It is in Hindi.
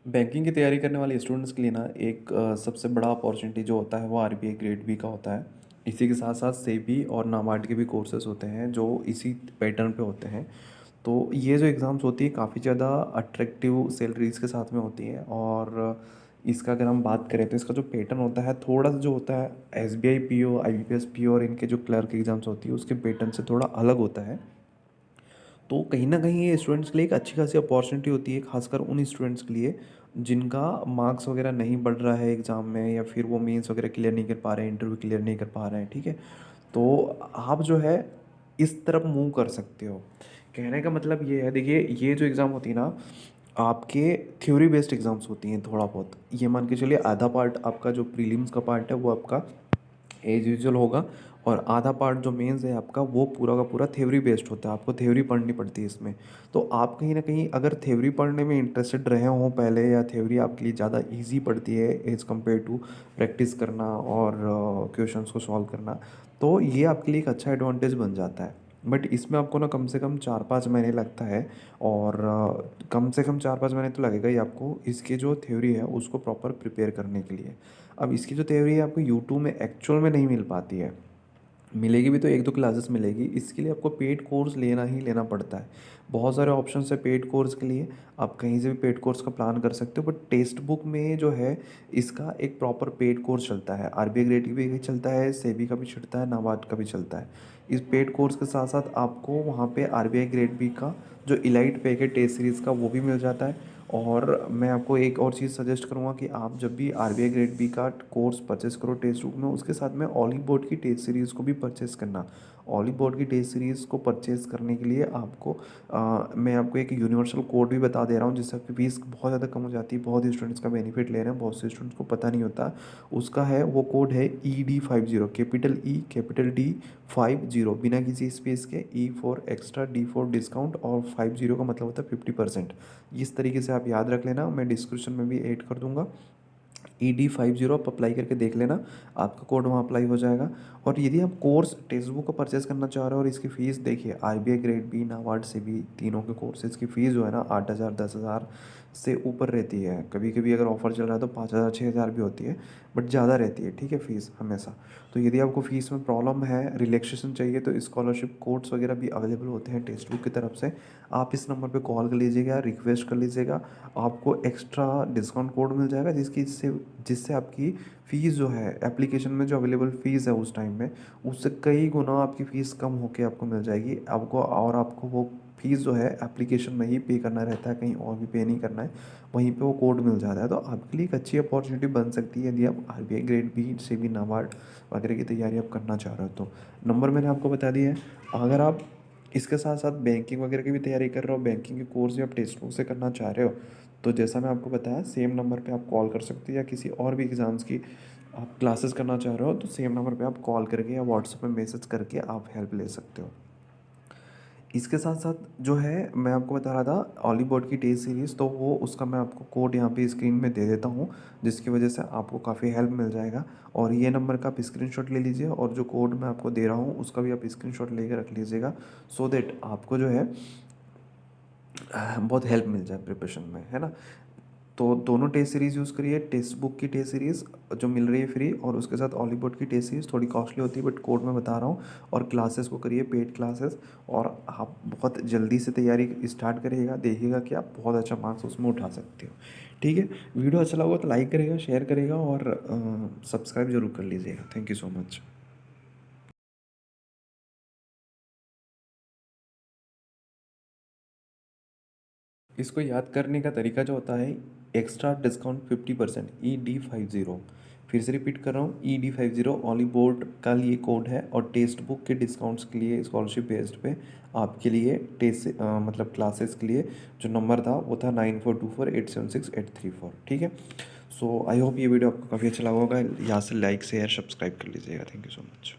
बैंकिंग की तैयारी करने वाले स्टूडेंट्स के लिए ना एक सबसे बड़ा अपॉर्चुनिटी जो होता है वो आरबीआई ग्रेड बी का होता है। इसी के साथ साथ सेबी और नाबार्ड के भी कोर्सेज होते हैं जो इसी पैटर्न पे होते हैं। तो ये जो एग्ज़ाम्स होती है काफ़ी ज़्यादा अट्रैक्टिव सैलरीज के साथ में होती हैं। और इसका अगर हम बात करें तो इसका जो पैटर्न होता है थोड़ा सा जो होता है एसबीआई पीओ आईबीपीएस पीओ और इनके जो क्लर्क एग्ज़ाम्स होती है उसके पैटर्न से थोड़ा अलग होता है। तो कहीं न कहीं ये स्टूडेंट्स के लिए एक अच्छी खासी अपॉर्चुनिटी होती है, ख़ासकर उन स्टूडेंट्स के लिए जिनका मार्क्स वगैरह नहीं बढ़ रहा है एग्ज़ाम में, या फिर वो मेंस वगैरह क्लियर नहीं कर पा रहे हैं, इंटरव्यू क्लियर नहीं कर पा रहे हैं, ठीक है? तो आप जो है इस तरफ मूव कर सकते हो। कहने का मतलब ये है, देखिए ये जो एग्ज़ाम होती है ना, आपके थ्योरी बेस्ड एग्ज़ाम्स होती हैं थोड़ा बहुत। ये मान के चलिए आधा पार्ट आपका जो प्रीलिम्स का पार्ट है वो आपका एज यूजुअल होगा, और आधा पार्ट जो मेंस है आपका वो पूरा का पूरा थ्योरी बेस्ड होता है, आपको थ्योरी पढ़नी पड़ती है इसमें। तो आप कहीं ना कहीं अगर थ्योरी पढ़ने में इंटरेस्टेड रहे हों पहले, या थ्योरी आपके लिए ज़्यादा इजी पड़ती है एज़ कम्पेयर टू प्रैक्टिस करना और क्वेश्चंस को सॉल्व करना, तो ये आपके लिए एक अच्छा एडवांटेज बन जाता है। बट इसमें आपको ना कम से कम 4-5 महीने लगता है। और कम से कम 4-5 महीने तो लगेगा ही आपको इसके जो थ्योरी है उसको प्रॉपर प्रिपेयर करने के लिए। अब इसकी जो थ्योरी है आपको यूट्यूब में एक्चुअल में नहीं मिल पाती है। मिलेगी भी तो 1-2 क्लासेस मिलेगी, इसके लिए आपको पेड कोर्स लेना ही लेना पड़ता है। बहुत सारे ऑप्शन है पेड कोर्स के लिए, आप कहीं से भी पेड कोर्स का प्लान कर सकते हो। बट टेक्स्ट बुक में जो है इसका एक प्रॉपर पेड कोर्स चलता है, आरबीआई ग्रेड भी चलता है, सेबी का भी चलता है, नाबार्ड का भी चलता है। इस पेड कोर्स के साथ साथ आपको वहाँ पे आरबीआई ग्रेड बी का जो इलाइट पैक है टेस्ट सीरीज़ का वो भी मिल जाता है। और मैं आपको एक और चीज़ सजेस्ट करूँगा कि आप जब भी आरबीआई ग्रेड बी का कोर्स परचेस करो टेस्ट बुक में, उसके साथ में ऑली बोर्ड की टेस्ट सीरीज़ को भी परचेस करना। ऑली बोर्ड की टेस्ट सीरीज़ को परचेस करने के लिए आपको मैं आपको एक यूनिवर्सल कोड भी बता दे रहा हूँ जिससे आपकी फीस बहुत ज़्यादा कम हो जाती है। बहुत ही स्टूडेंट्स का बेनिफिट ले रहे हैं, बहुत से स्टूडेंट्स को पता नहीं होता। उसका है वो कोड है ED50, capital E capital D 50, बिना किसी स्पेस के, E for extra, D for discount, और 50 का मतलब होता है 50%। इस तरीके से आप याद रख लेना, मैं डिस्क्रिप्शन में भी ऐड कर दूंगा। ED50 आप अप्लाई करके देख लेना, आपका कोड वहाँ अप्लाई हो जाएगा। और यदि आप कोर्स टेक्स्ट बुक का परचेस करना चाह रहे हो, और इसकी फ़ीस देखिए आरबीआई ग्रेड बी नाबार्ड से भी तीनों के कोर्सेज़ की फ़ीस जो है ना 8,000 10,000 से ऊपर रहती है। कभी कभी अगर ऑफ़र चल रहा है तो 5,000 6,000 भी होती है, बट ज़्यादा रहती है, ठीक है, फ़ीस हमेशा। तो यदि आपको फ़ीस में प्रॉब्लम है, रिलैक्सेशन चाहिए, तो स्कॉलरशिप कोड्स वगैरह भी अवेलेबल होते हैं टेक्स्ट बुक की तरफ से। आप इस नंबर पे कॉल कर लीजिएगा, रिक्वेस्ट कर लीजिएगा, आपको एक्स्ट्रा डिस्काउंट कोड मिल जाएगा जिसकी जिससे जिससे आपकी फ़ीस जो है एप्लीकेशन में जो अवेलेबल फ़ीस है उस टाइम में, उससे कई गुना आपकी फ़ीस कम होके आपको मिल जाएगी आपको। और आपको वो फ़ीस जो है एप्लीकेशन में ही पे करना रहता है, कहीं और भी पे नहीं करना है, वहीं पे वो कोड मिल जाता है। तो आपके लिए एक अच्छी अपॉर्चुनिटी बन सकती है यदि आप आरबीआई ग्रेड बी से भी नाबार्ड वगैरह की तैयारी आप करना चाह रहे हो तो। नंबर मैंने आपको बता दिया है। अगर आप इसके साथ साथ बैंकिंग वगैरह की भी तैयारी कर रहे हो, बैंकिंग के कोर्स भी आप टेक्स्ट बुक से करना चाह रहे हो, तो जैसा मैं आपको बताया सेम नंबर पे आप कॉल कर सकते हो, या किसी और भी एग्ज़ाम्स की आप क्लासेस करना चाह रहे हो तो सेम नंबर पे आप कॉल करके या व्हाट्सएप में मैसेज करके आप हेल्प ले सकते हो। इसके साथ साथ जो है मैं आपको बता रहा था ऑली बोर्ड की टेस्ट सीरीज़, तो वो उसका मैं आपको कोड यहाँ पे स्क्रीन में दे देता हूँ, जिसकी वजह से आपको काफ़ी हेल्प मिल जाएगा। और ये नंबर का आप स्क्रीनशॉट ले लीजिए, और जो कोड मैं आपको दे रहा हूँ उसका भी आप स्क्रीनशॉट लेके रख लीजिएगा, सो दैट आपको जो है बहुत हेल्प मिल जाए प्रिपरेशन में, है ना। तो दोनों टेस्ट सीरीज़ यूज़ करिए, टेक्स्ट बुक की टेस्ट सीरीज़ जो मिल रही है फ्री, और उसके साथ ऑलीवुड की टेस्ट सीरीज़ थोड़ी कॉस्टली होती है, बट कोड मैं बता रहा हूँ। और क्लासेस को करिए पेड क्लासेस, और आप बहुत जल्दी से तैयारी स्टार्ट करिएगा, देखिएगा कि आप बहुत अच्छा मार्क्स उसमें उठा सकते हो। ठीक है, वीडियो अच्छा लगा तो लाइक करेगा, शेयर करेगा, और सब्सक्राइब जरूर कर लीजिएगा। Thank you so much. इसको याद करने का तरीका जो होता है, एक्स्ट्रा डिस्काउंट 50%, ED50। फिर से रिपीट कर रहा हूँ, ED50 ऑली बोर्ड का लिए कोड है, और टेक्स्ट बुक के डिस्काउंट्स के लिए स्कॉलरशिप बेस्ड पे आपके लिए मतलब क्लासेस के लिए जो नंबर था वो था 9424876834। ठीक है, सो आई होप ये वीडियो आपको काफ़ी अच्छा लगा होगा। यहाँ से लाइक शेयर सब्सक्राइब कर लीजिएगा। Thank you so much.